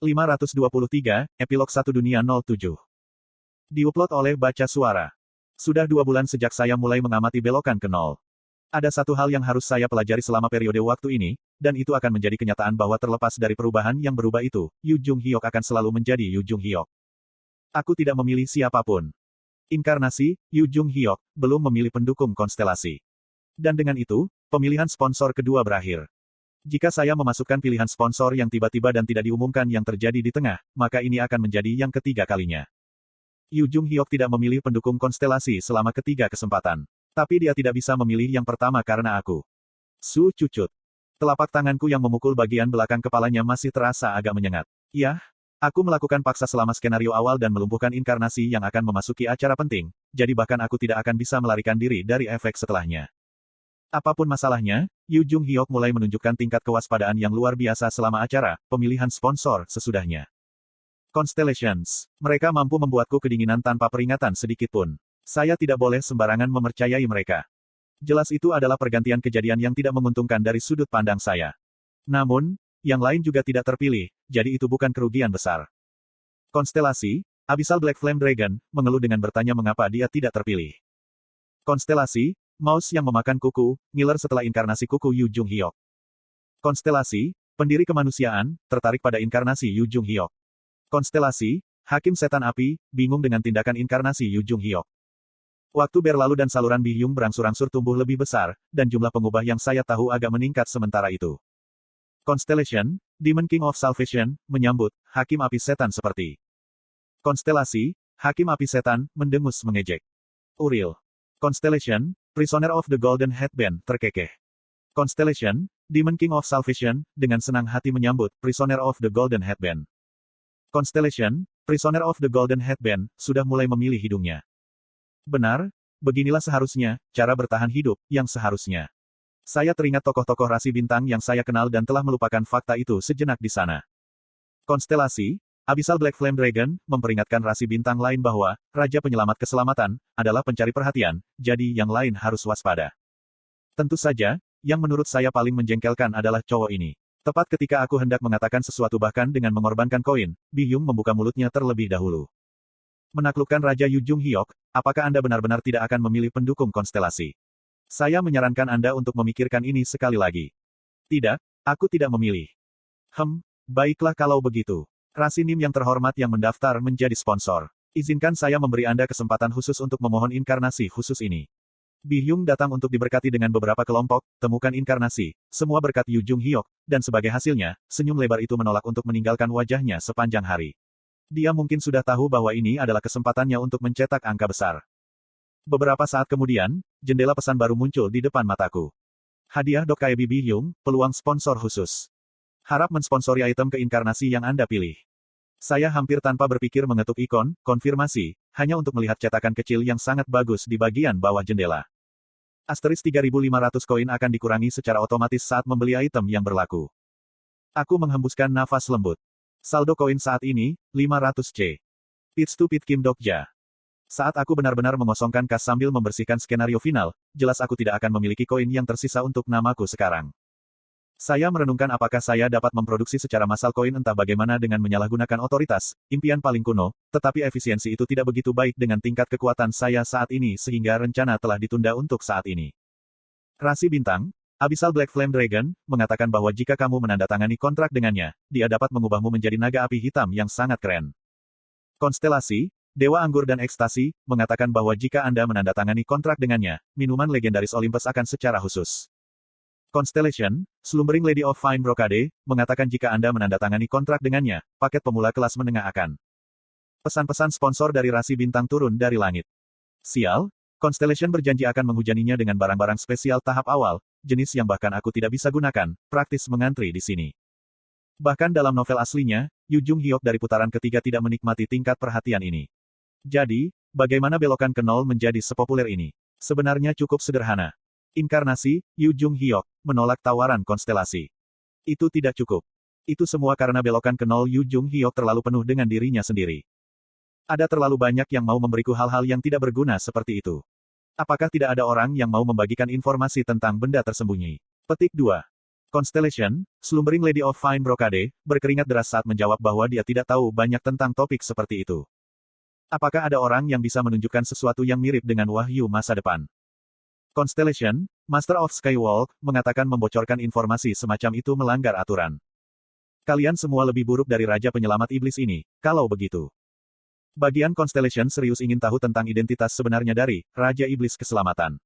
523, Epilog 1 Dunia 07. Diupload oleh Baca Suara. Sudah 2 bulan sejak saya mulai mengamati belokan ke nol. Ada satu hal yang harus saya pelajari selama periode waktu ini, dan itu akan menjadi kenyataan bahwa terlepas dari perubahan yang berubah itu, Yu Jung Hyok akan selalu menjadi Yu Jung Hyok. Aku tidak memilih siapapun. Inkarnasi, Yu Jung Hyok, belum memilih pendukung konstelasi. Dan dengan itu, pemilihan sponsor kedua berakhir. Jika saya memasukkan pilihan sponsor yang tiba-tiba dan tidak diumumkan yang terjadi di tengah, maka ini akan menjadi yang ketiga kalinya. Yu Jung Hyok tidak memilih pendukung konstelasi selama ketiga kesempatan. Tapi dia tidak bisa memilih yang pertama karena aku. Su Cucut. Telapak tanganku yang memukul bagian belakang kepalanya masih terasa agak menyengat. Yah, aku melakukan paksa selama skenario awal dan melumpuhkan inkarnasi yang akan memasuki acara penting, jadi bahkan aku tidak akan bisa melarikan diri dari efek setelahnya. Apapun masalahnya, Yu Jung Hyok mulai menunjukkan tingkat kewaspadaan yang luar biasa selama acara pemilihan sponsor sesudahnya. Constellations. Mereka mampu membuatku kedinginan tanpa peringatan sedikitpun. Saya tidak boleh sembarangan mempercayai mereka. Jelas itu adalah pergantian kejadian yang tidak menguntungkan dari sudut pandang saya. Namun, yang lain juga tidak terpilih, jadi itu bukan kerugian besar. Konstelasi, Abyssal Black Flame Dragon, mengeluh dengan bertanya mengapa dia tidak terpilih. Konstelasi, Mouse yang memakan kuku, ngiler setelah inkarnasi kuku Yu Jung Hyok. Konstelasi, pendiri kemanusiaan, tertarik pada inkarnasi Yu Jung Hyok. Konstelasi, Hakim Setan Api, bingung dengan tindakan inkarnasi Yu Jung Hyok. Waktu berlalu dan saluran Bihyung berangsur-angsur tumbuh lebih besar, dan jumlah pengubah yang saya tahu agak meningkat sementara itu. Constellation, Demon King of Salvation, menyambut, Hakim Api Setan seperti. Konstelasi, Hakim Api Setan, mendengus mengejek. Uril. Constellation, Prisoner of the Golden Headband, terkekeh. Constellation, Demon King of Salvation, dengan senang hati menyambut, Prisoner of the Golden Headband. Constellation, Prisoner of the Golden Headband, sudah mulai memilih hidungnya. Benar, beginilah seharusnya, cara bertahan hidup, yang seharusnya. Saya teringat tokoh-tokoh rasi bintang yang saya kenal dan telah melupakan fakta itu sejenak di sana. Konstelasi, Abyssal Black Flame Dragon, memperingatkan rasi bintang lain bahwa, Raja Penyelamat Keselamatan, adalah pencari perhatian, jadi yang lain harus waspada. Tentu saja, yang menurut saya paling menjengkelkan adalah cowok ini. Tepat ketika aku hendak mengatakan sesuatu bahkan dengan mengorbankan koin, Bihyung membuka mulutnya terlebih dahulu. Menaklukkan Raja Yu Jung Hyok, apakah Anda benar-benar tidak akan memilih pendukung konstelasi? Saya menyarankan Anda untuk memikirkan ini sekali lagi. Tidak, aku tidak memilih. Baiklah kalau begitu. Rasi Nim yang terhormat yang mendaftar menjadi sponsor. Izinkan saya memberi Anda kesempatan khusus untuk memohon inkarnasi khusus ini. Bihyung datang untuk diberkati dengan beberapa kelompok, temukan inkarnasi, semua berkat Yu Jung Hyok, dan sebagai hasilnya, senyum lebar itu menolak untuk meninggalkan wajahnya sepanjang hari. Dia mungkin sudah tahu bahwa ini adalah kesempatannya untuk mencetak angka besar. Beberapa saat kemudian, jendela pesan baru muncul di depan mataku. Hadiah Dokkaebi Bihyung, peluang sponsor khusus. Harap mensponsori item keinkarnasi yang Anda pilih. Saya hampir tanpa berpikir mengetuk ikon, konfirmasi, hanya untuk melihat cetakan kecil yang sangat bagus di bagian bawah jendela. Asteris 3.500 koin akan dikurangi secara otomatis saat membeli item yang berlaku. Aku menghembuskan nafas lembut. Saldo koin saat ini, 500C. Pits to Pit Kim Dokja. Saat aku benar-benar mengosongkan kas sambil membersihkan skenario final, jelas aku tidak akan memiliki koin yang tersisa untuk namaku sekarang. Saya merenungkan apakah saya dapat memproduksi secara massal koin entah bagaimana dengan menyalahgunakan otoritas, impian paling kuno, tetapi efisiensi itu tidak begitu baik dengan tingkat kekuatan saya saat ini sehingga rencana telah ditunda untuk saat ini. Rasi Bintang, Abyssal Black Flame Dragon, mengatakan bahwa jika kamu menandatangani kontrak dengannya, dia dapat mengubahmu menjadi naga api hitam yang sangat keren. Konstelasi, Dewa Anggur dan Ekstasi, mengatakan bahwa jika Anda menandatangani kontrak dengannya, minuman legendaris Olympus akan secara khusus. Constellation, Slumbering Lady of Fine Brocade, mengatakan jika Anda menandatangani kontrak dengannya, paket pemula kelas menengah akan. Pesan-pesan sponsor dari rasi bintang turun dari langit. Sial, Constellation berjanji akan menghujaninya dengan barang-barang spesial tahap awal, jenis yang bahkan aku tidak bisa gunakan, praktis mengantri di sini. Bahkan dalam novel aslinya, Yu Jung Hyok dari putaran ketiga tidak menikmati tingkat perhatian ini. Jadi, bagaimana belokan ke nol menjadi sepopuler ini? Sebenarnya cukup sederhana. Inkarnasi, Yu Jung Hyok, menolak tawaran konstelasi. Itu tidak cukup. Itu semua karena belokan ke nol Yu Jung Hyok terlalu penuh dengan dirinya sendiri. Ada terlalu banyak yang mau memberiku hal-hal yang tidak berguna seperti itu. Apakah tidak ada orang yang mau membagikan informasi tentang benda tersembunyi? Petik 2. Constellation, slumbering Lady of Fine Brocade, berkeringat deras saat menjawab bahwa dia tidak tahu banyak tentang topik seperti itu. Apakah ada orang yang bisa menunjukkan sesuatu yang mirip dengan wahyu masa depan? Constellation, Master of Skywalk, mengatakan membocorkan informasi semacam itu melanggar aturan. Kalian semua lebih buruk dari Raja Penyelamat Iblis ini, kalau begitu. Bagian Constellation serius ingin tahu tentang identitas sebenarnya dari Raja Iblis Keselamatan.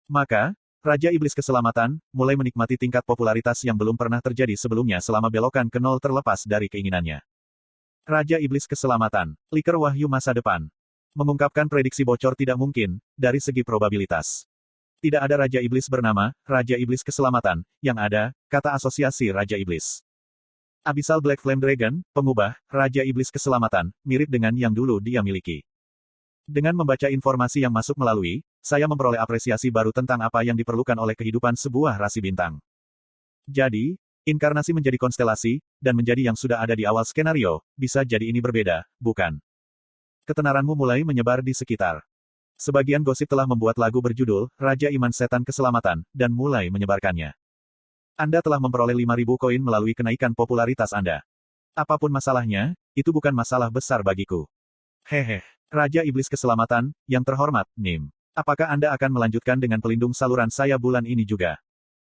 Maka, Raja Iblis Keselamatan mulai menikmati tingkat popularitas yang belum pernah terjadi sebelumnya selama belokan ke nol terlepas dari keinginannya. Raja Iblis Keselamatan, liker wahyu masa depan. Mengungkapkan prediksi bocor tidak mungkin, dari segi probabilitas. Tidak ada Raja Iblis bernama Raja Iblis Keselamatan, yang ada, kata asosiasi Raja Iblis. Abyssal Black Flame Dragon, pengubah, Raja Iblis Keselamatan, mirip dengan yang dulu dia miliki. Dengan membaca informasi yang masuk melalui, saya memperoleh apresiasi baru tentang apa yang diperlukan oleh kehidupan sebuah rasi bintang. Jadi, inkarnasi menjadi konstelasi, dan menjadi yang sudah ada di awal skenario, bisa jadi ini berbeda, bukan? Ketenaranmu mulai menyebar di sekitar. Sebagian gosip telah membuat lagu berjudul, Raja Iman Setan Keselamatan, dan mulai menyebarkannya. Anda telah memperoleh 5.000 koin melalui kenaikan popularitas Anda. Apapun masalahnya, itu bukan masalah besar bagiku. Hehe. Raja Iblis Keselamatan, yang terhormat, Nim. Apakah Anda akan melanjutkan dengan pelindung saluran saya bulan ini juga?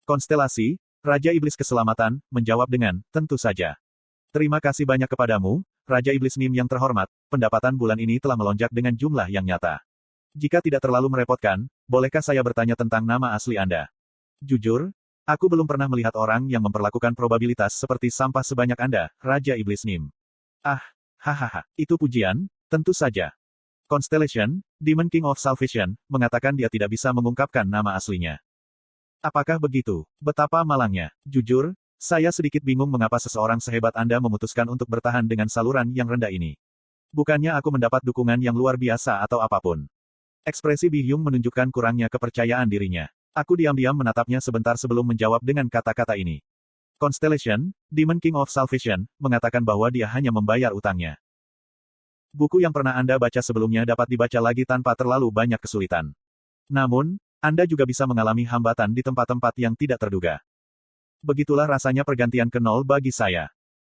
Konstelasi, Raja Iblis Keselamatan, menjawab dengan, tentu saja. Terima kasih banyak kepadamu, Raja Iblis Nim yang terhormat, pendapatan bulan ini telah melonjak dengan jumlah yang nyata. Jika tidak terlalu merepotkan, bolehkah saya bertanya tentang nama asli Anda? Jujur, aku belum pernah melihat orang yang memperlakukan probabilitas seperti sampah sebanyak Anda, Raja Iblis Nim. Ah, hahaha, itu pujian, tentu saja. Constellation, Demon King of Salvation, mengatakan dia tidak bisa mengungkapkan nama aslinya. Apakah begitu? Betapa malangnya. Jujur, saya sedikit bingung mengapa seseorang sehebat Anda memutuskan untuk bertahan dengan saluran yang rendah ini. Bukannya aku mendapat dukungan yang luar biasa atau apapun. Ekspresi Bi Hyung menunjukkan kurangnya kepercayaan dirinya. Aku diam-diam menatapnya sebentar sebelum menjawab dengan kata-kata ini. Constellation, Demon King of Salvation, mengatakan bahwa dia hanya membayar utangnya. Buku yang pernah Anda baca sebelumnya dapat dibaca lagi tanpa terlalu banyak kesulitan. Namun, Anda juga bisa mengalami hambatan di tempat-tempat yang tidak terduga. Begitulah rasanya pergantian ke nol bagi saya.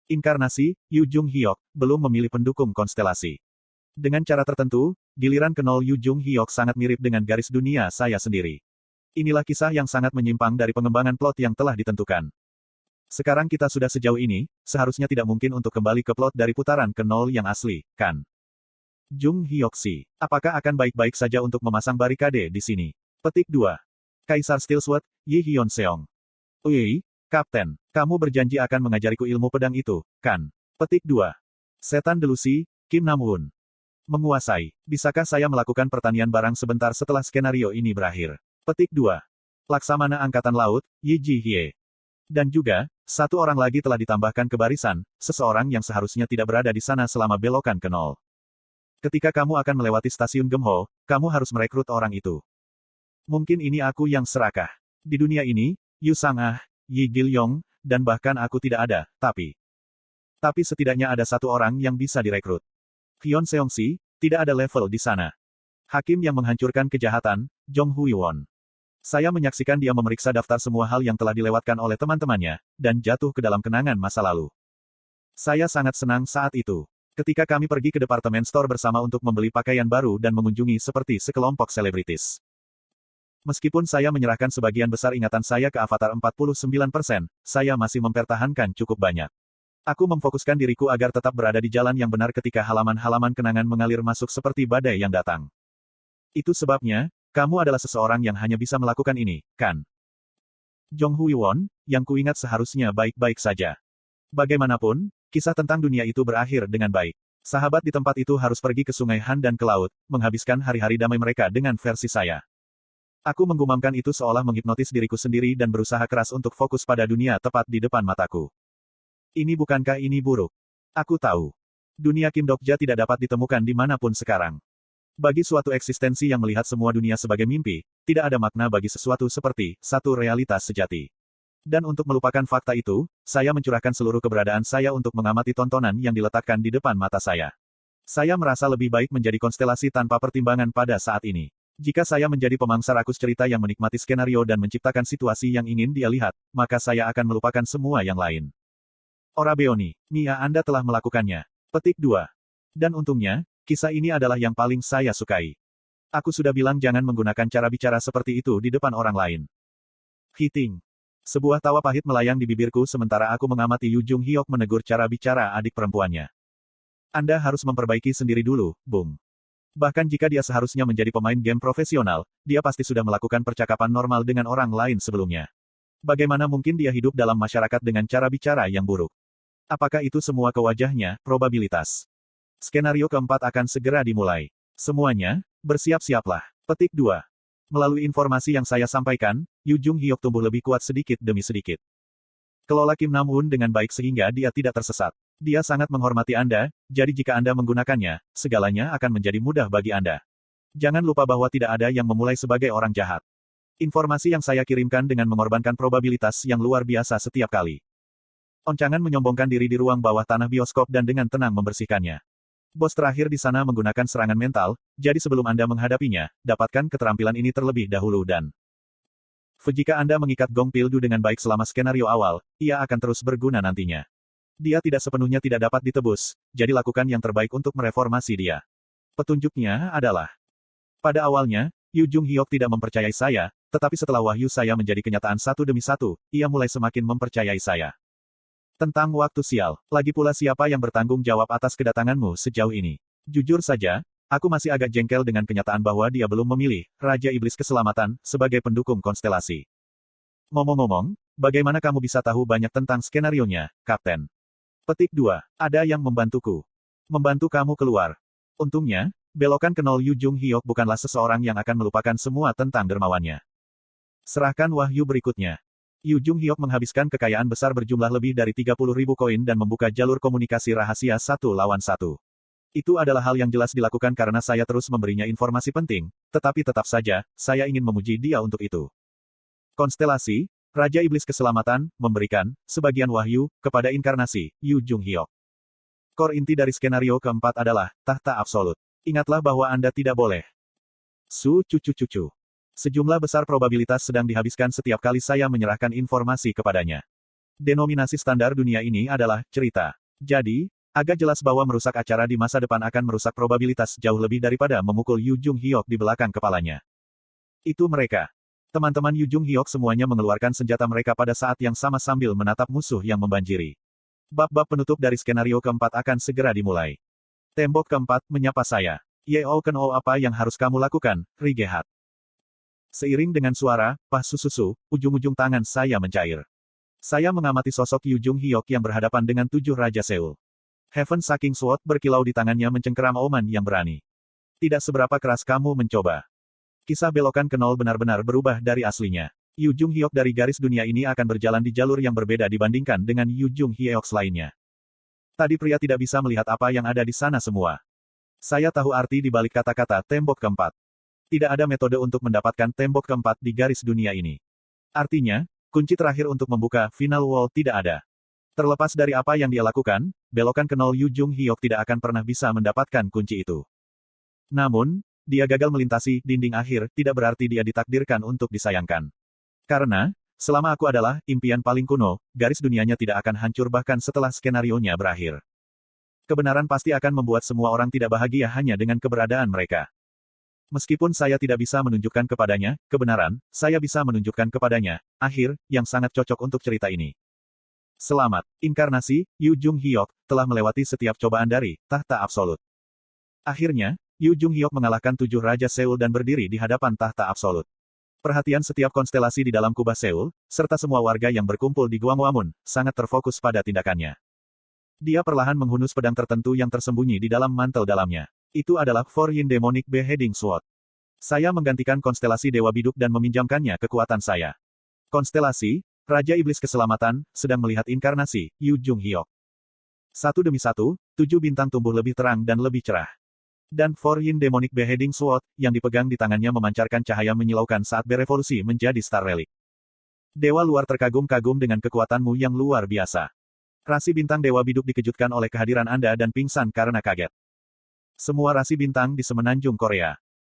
Inkarnasi, Yu Jung Hyuk, belum memilih pendukung konstelasi. Dengan cara tertentu, giliran ke nol Yu Jung Hyuk sangat mirip dengan garis dunia saya sendiri. Inilah kisah yang sangat menyimpang dari pengembangan plot yang telah ditentukan. Sekarang kita sudah sejauh ini, seharusnya tidak mungkin untuk kembali ke plot dari putaran ke nol yang asli, kan? Jung Hyuk-si, apakah akan baik-baik saja untuk memasang barikade di sini? Petik 2. Kaisar Steelsword, Yi Hyun Seong. Ui, Kapten, kamu berjanji akan mengajariku ilmu pedang itu, kan? Petik 2. Setan delusi, Kim Nam-woon. Menguasai, bisakah saya melakukan pertanian barang sebentar setelah skenario ini berakhir? Petik 2. Laksamana Angkatan Laut, Yi Ji-hye. Dan juga, satu orang lagi telah ditambahkan ke barisan, seseorang yang seharusnya tidak berada di sana selama belokan ke nol. Ketika kamu akan melewati stasiun Gemho, kamu harus merekrut orang itu. Mungkin ini aku yang serakah. Di dunia ini, Yu Sang-ah, Yi Gil-yong, dan bahkan aku tidak ada, tapi setidaknya ada satu orang yang bisa direkrut. Hyun Seong-si, tidak ada level di sana. Hakim yang menghancurkan kejahatan, Jong Hui-won. Saya menyaksikan dia memeriksa daftar semua hal yang telah dilewatkan oleh teman-temannya, dan jatuh ke dalam kenangan masa lalu. Saya sangat senang saat itu. Ketika kami pergi ke departemen store bersama untuk membeli pakaian baru dan mengunjungi seperti sekelompok selebritis. Meskipun saya menyerahkan sebagian besar ingatan saya ke Avatar 49%, saya masih mempertahankan cukup banyak. Aku memfokuskan diriku agar tetap berada di jalan yang benar ketika halaman-halaman kenangan mengalir masuk seperti badai yang datang. Itu sebabnya, kamu adalah seseorang yang hanya bisa melakukan ini, kan? Jong Hui-won, yang kuingat seharusnya baik-baik saja. Bagaimanapun, kisah tentang dunia itu berakhir dengan baik. Sahabat di tempat itu harus pergi ke Sungai Han dan ke laut, menghabiskan hari-hari damai mereka dengan versi saya. Aku menggumamkan itu seolah menghipnotis diriku sendiri dan berusaha keras untuk fokus pada dunia tepat di depan mataku. Ini bukankah ini buruk? Aku tahu. Dunia Kim Dokja tidak dapat ditemukan dimanapun sekarang. Bagi suatu eksistensi yang melihat semua dunia sebagai mimpi, tidak ada makna bagi sesuatu seperti satu realitas sejati. Dan untuk melupakan fakta itu, saya mencurahkan seluruh keberadaan saya untuk mengamati tontonan yang diletakkan di depan mata saya. Saya merasa lebih baik menjadi konstelasi tanpa pertimbangan pada saat ini. Jika saya menjadi pemangsa rakus cerita yang menikmati skenario dan menciptakan situasi yang ingin dia lihat, maka saya akan melupakan semua yang lain. Ora Beoni, Mia Anda telah melakukannya. Petik 2. Dan untungnya, kisah ini adalah yang paling saya sukai. Aku sudah bilang jangan menggunakan cara bicara seperti itu di depan orang lain. Hiting. Sebuah tawa pahit melayang di bibirku sementara aku mengamati Yu Jung Hyok menegur cara bicara adik perempuannya. Anda harus memperbaiki sendiri dulu, Bung. Bahkan jika dia seharusnya menjadi pemain game profesional, dia pasti sudah melakukan percakapan normal dengan orang lain sebelumnya. Bagaimana mungkin dia hidup dalam masyarakat dengan cara bicara yang buruk? Apakah itu semua ke wajahnya, probabilitas? Skenario keempat akan segera dimulai. Semuanya, bersiap-siaplah. Petik 2. Melalui informasi yang saya sampaikan, Yu Jung Hyok tumbuh lebih kuat sedikit demi sedikit. Kelola Kim Nam-woon dengan baik sehingga dia tidak tersesat. Dia sangat menghormati Anda, jadi jika Anda menggunakannya, segalanya akan menjadi mudah bagi Anda. Jangan lupa bahwa tidak ada yang memulai sebagai orang jahat. Informasi yang saya kirimkan dengan mengorbankan probabilitas yang luar biasa setiap kali. Oncangan menyombongkan diri di ruang bawah tanah bioskop dan dengan tenang membersihkannya. Bos terakhir di sana menggunakan serangan mental, jadi sebelum Anda menghadapinya, dapatkan keterampilan ini terlebih dahulu dan... Jika Anda mengikat Gong Pildu dengan baik selama skenario awal, ia akan terus berguna nantinya. Dia tidak sepenuhnya tidak dapat ditebus, jadi lakukan yang terbaik untuk mereformasi dia. Petunjuknya adalah... Pada awalnya, Yu Jung Hyok tidak mempercayai saya, tetapi setelah wahyu saya menjadi kenyataan satu demi satu, ia mulai semakin mempercayai saya. Tentang waktu sial, lagi pula siapa yang bertanggung jawab atas kedatanganmu sejauh ini? Jujur saja, aku masih agak jengkel dengan kenyataan bahwa dia belum memilih Raja Iblis Keselamatan sebagai pendukung konstelasi. Ngomong-ngomong, bagaimana kamu bisa tahu banyak tentang skenarionya, Kapten? Petik 2. Ada yang membantuku. Membantu kamu keluar. Untungnya, belokan ke nol Yu Jung Hyok bukanlah seseorang yang akan melupakan semua tentang dermawannya. Serahkan wahyu berikutnya. Yu Jung Hyok menghabiskan kekayaan besar berjumlah lebih dari 30.000 koin dan membuka jalur komunikasi rahasia 1 lawan 1. Itu adalah hal yang jelas dilakukan karena saya terus memberinya informasi penting, tetapi tetap saja, saya ingin memuji dia untuk itu. Konstelasi, Raja Iblis Keselamatan, memberikan, sebagian wahyu, kepada inkarnasi, Yu Jung Hyok. Core inti dari skenario keempat adalah, tahta absolut. Ingatlah bahwa Anda tidak boleh. Cucu-cucu. Sejumlah besar probabilitas sedang dihabiskan setiap kali saya menyerahkan informasi kepadanya. Denominasi standar dunia ini adalah, cerita. Jadi, agak jelas bahwa merusak acara di masa depan akan merusak probabilitas jauh lebih daripada memukul Yu Jung Hyok di belakang kepalanya. Itu mereka. Teman-teman Yu Jung Hyok semuanya mengeluarkan senjata mereka pada saat yang sama sambil menatap musuh yang membanjiri. Bab-bab penutup dari skenario keempat akan segera dimulai. Tembok keempat menyapa saya. Yeo Ken-o apa yang harus kamu lakukan, Rigehat? Seiring dengan suara, pah sususu, ujung-ujung tangan saya mencair. Saya mengamati sosok Yu Jung Hyok yang berhadapan dengan 7 Raja Seul. Heaven Sucking Sword berkilau di tangannya mencengkeram oman yang berani. Tidak seberapa keras kamu mencoba. Kisah belokan ke nol benar-benar berubah dari aslinya. Yu Jung Hyok dari garis dunia ini akan berjalan di jalur yang berbeda dibandingkan dengan Yu Jung Hyok lainnya. Tadi pria tidak bisa melihat apa yang ada di sana semua. Saya tahu arti di balik kata-kata tembok keempat. Tidak ada metode untuk mendapatkan tembok keempat di garis dunia ini. Artinya, kunci terakhir untuk membuka final wall tidak ada. Terlepas dari apa yang dia lakukan, belokan ke nol Yu Jung Hyok tidak akan pernah bisa mendapatkan kunci itu. Namun, dia gagal melintasi dinding akhir, tidak berarti dia ditakdirkan untuk disayangkan. Karena, selama aku adalah impian paling kuno, garis dunianya tidak akan hancur bahkan setelah skenarionya berakhir. Kebenaran pasti akan membuat semua orang tidak bahagia hanya dengan keberadaan mereka. Meskipun saya tidak bisa menunjukkan kepadanya kebenaran, saya bisa menunjukkan kepadanya akhir yang sangat cocok untuk cerita ini. Selamat, inkarnasi, Yu Jung Hyok, telah melewati setiap cobaan dari tahta absolut. Akhirnya, Yu Jung Hyok mengalahkan 7 Raja Seul dan berdiri di hadapan tahta absolut. Perhatian setiap konstelasi di dalam kubah Seul, serta semua warga yang berkumpul di Gwanghwamun, sangat terfokus pada tindakannya. Dia perlahan menghunus pedang tertentu yang tersembunyi di dalam mantel dalamnya. Itu adalah Foryin Demonic Beheading Sword. Saya menggantikan konstelasi Dewa Biduk dan meminjamkannya kekuatan saya. Konstelasi, Raja Iblis Keselamatan, sedang melihat inkarnasi, Yu Jung Hyok. Satu demi satu, 7 bintang tumbuh lebih terang dan lebih cerah. Dan Foryin Demonic Beheading Sword, yang dipegang di tangannya memancarkan cahaya menyilaukan saat berevolusi menjadi Star Relic. Dewa luar terkagum-kagum dengan kekuatanmu yang luar biasa. Rasi bintang Dewa Biduk dikejutkan oleh kehadiran Anda dan pingsan karena kaget. Semua rasi bintang di semenanjung Korea.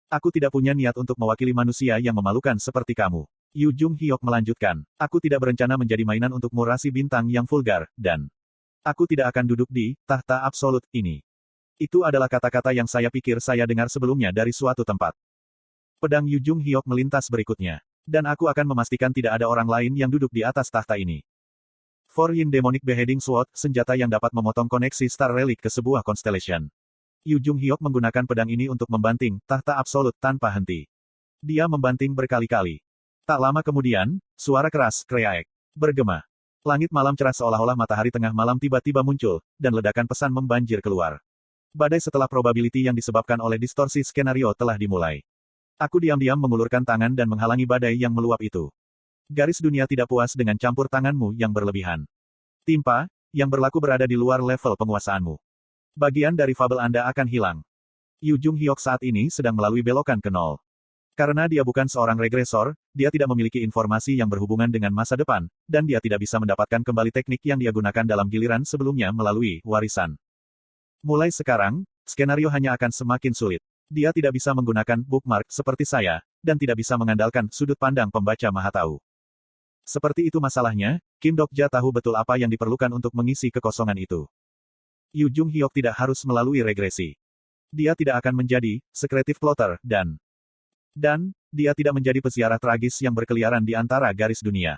Aku tidak punya niat untuk mewakili manusia yang memalukan seperti kamu. Yu Jung Hyok melanjutkan. Aku tidak berencana menjadi mainan untukmu rasi bintang yang vulgar, dan aku tidak akan duduk di tahta absolut ini. Itu adalah kata-kata yang saya pikir saya dengar sebelumnya dari suatu tempat. Pedang Yu Jung Hyok melintas berikutnya. Dan aku akan memastikan tidak ada orang lain yang duduk di atas tahta ini. For Yin Demonic Beheading Sword, senjata yang dapat memotong koneksi Star Relic ke sebuah constellation. Yu Jung Hyok menggunakan pedang ini untuk membanting tahta absolut tanpa henti. Dia membanting berkali-kali. Tak lama kemudian, suara keras, kreaek, bergema. Langit malam cerah seolah-olah matahari tengah malam tiba-tiba muncul, dan ledakan pesan membanjir keluar. Badai setelah probability yang disebabkan oleh distorsi skenario telah dimulai. Aku diam-diam mengulurkan tangan dan menghalangi badai yang meluap itu. Garis dunia tidak puas dengan campur tanganmu yang berlebihan. Timpa, yang berlaku berada di luar level penguasaanmu. Bagian dari fabel Anda akan hilang. Yu Jung Hyok saat ini sedang melalui belokan ke nol. Karena dia bukan seorang regresor, dia tidak memiliki informasi yang berhubungan dengan masa depan, dan dia tidak bisa mendapatkan kembali teknik yang dia gunakan dalam giliran sebelumnya melalui warisan. Mulai sekarang, skenario hanya akan semakin sulit. Dia tidak bisa menggunakan bookmark seperti saya, dan tidak bisa mengandalkan sudut pandang pembaca maha tahu. Seperti itu masalahnya, Kim Dokja tahu betul apa yang diperlukan untuk mengisi kekosongan itu. Yu Jung Hyok tidak harus melalui regresi. Dia tidak akan menjadi secretive plotter, dan dia tidak menjadi peziarah tragis yang berkeliaran di antara garis dunia.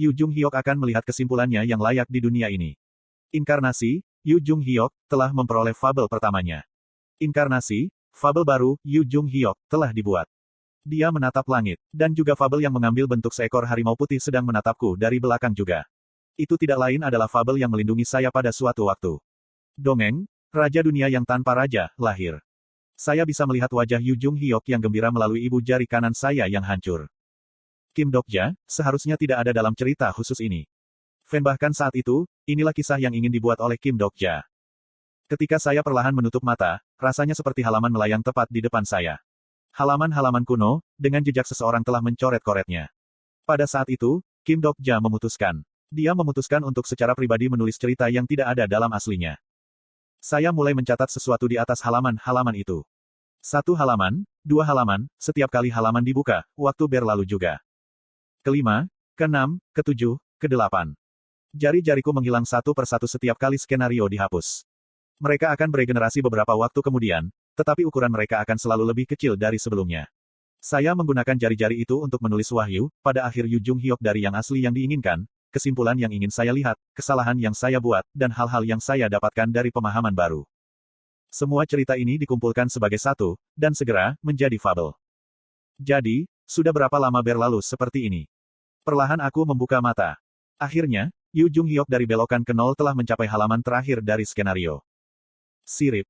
Yu Jung Hyok akan melihat kesimpulannya yang layak di dunia ini. Inkarnasi, Yu Jung Hyok, telah memperoleh fabel pertamanya. Inkarnasi, fabel baru, Yu Jung Hyok, telah dibuat. Dia menatap langit, dan juga fabel yang mengambil bentuk seekor harimau putih sedang menatapku dari belakang juga. Itu tidak lain adalah fabel yang melindungi saya pada suatu waktu. Dongeng, Raja Dunia yang tanpa raja, lahir. Saya bisa melihat wajah Yu Jung Hyok yang gembira melalui ibu jari kanan saya yang hancur. Kim Dokja, seharusnya tidak ada dalam cerita khusus ini. Fan bahkan saat itu, inilah kisah yang ingin dibuat oleh Kim Dokja. Ketika saya perlahan menutup mata, rasanya seperti halaman melayang tepat di depan saya. Halaman-halaman kuno, dengan jejak seseorang telah mencoret-coretnya. Pada saat itu, Kim Dokja memutuskan. Dia memutuskan untuk secara pribadi menulis cerita yang tidak ada dalam aslinya. Saya mulai mencatat sesuatu di atas halaman-halaman itu. 1 halaman, 2 halaman, setiap kali halaman dibuka, waktu berlalu juga. Ke-5, ke-6, ke-7, ke-8. Jari-jariku menghilang satu persatu setiap kali skenario dihapus. Mereka akan beregenerasi beberapa waktu kemudian, tetapi ukuran mereka akan selalu lebih kecil dari sebelumnya. Saya menggunakan jari-jari itu untuk menulis wahyu, pada akhir Yu Jung Hyok dari yang asli yang diinginkan, kesimpulan yang ingin saya lihat, kesalahan yang saya buat, dan hal-hal yang saya dapatkan dari pemahaman baru. Semua cerita ini dikumpulkan sebagai satu, dan segera, menjadi fabel. Jadi, sudah berapa lama berlalu seperti ini? Perlahan aku membuka mata. Akhirnya, Yu Jung Hyok dari belokan ke nol telah mencapai halaman terakhir dari skenario. Sirip.